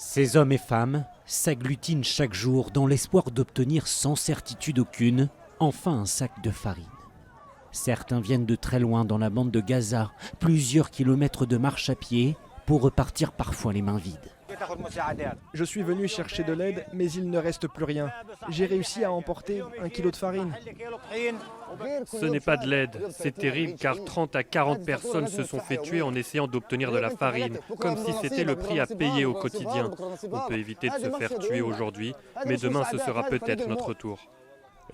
Ces hommes et femmes s'agglutinent chaque jour dans l'espoir d'obtenir sans certitude aucune enfin un sac de farine. Certains viennent de très loin dans la bande de Gaza, plusieurs kilomètres de marche à pied pour repartir parfois les mains vides. Je suis venu chercher de l'aide, mais il ne reste plus rien. J'ai réussi à emporter 1 kilo de farine. Ce n'est pas de l'aide, c'est terrible car 30 à 40 personnes se sont fait tuer en essayant d'obtenir de la farine, comme si c'était le prix à payer au quotidien. On peut éviter de se faire tuer aujourd'hui, mais demain ce sera peut-être notre tour.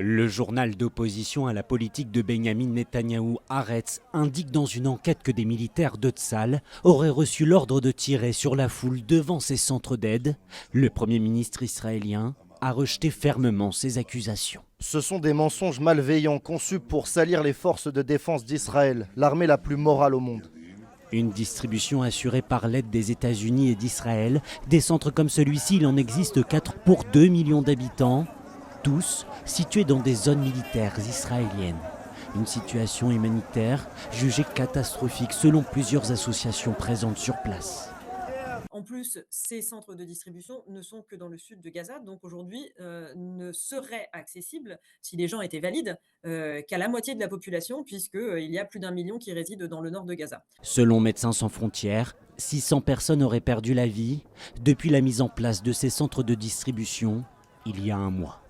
Le journal d'opposition à la politique de Benyamin Netanyahou, Haaretz, indique dans une enquête que des militaires de Tsahal auraient reçu l'ordre de tirer sur la foule devant ces centres d'aide. Le Premier ministre israélien a rejeté fermement ces accusations. Ce sont des mensonges malveillants conçus pour salir les forces de défense d'Israël, l'armée la plus morale au monde. Une distribution assurée par l'aide des États-Unis et d'Israël. Des centres comme celui-ci, il en existe 4 pour 2 millions d'habitants, tous situés dans des zones militaires israéliennes. Une situation humanitaire jugée catastrophique selon plusieurs associations présentes sur place. En plus, ces centres de distribution ne sont que dans le sud de Gaza, donc aujourd'hui ne seraient accessibles, si les gens étaient valides, qu'à la moitié de la population, puisqu'il y a plus d'1 million qui résident dans le nord de Gaza. Selon Médecins sans frontières, 600 personnes auraient perdu la vie depuis la mise en place de ces centres de distribution il y a un mois.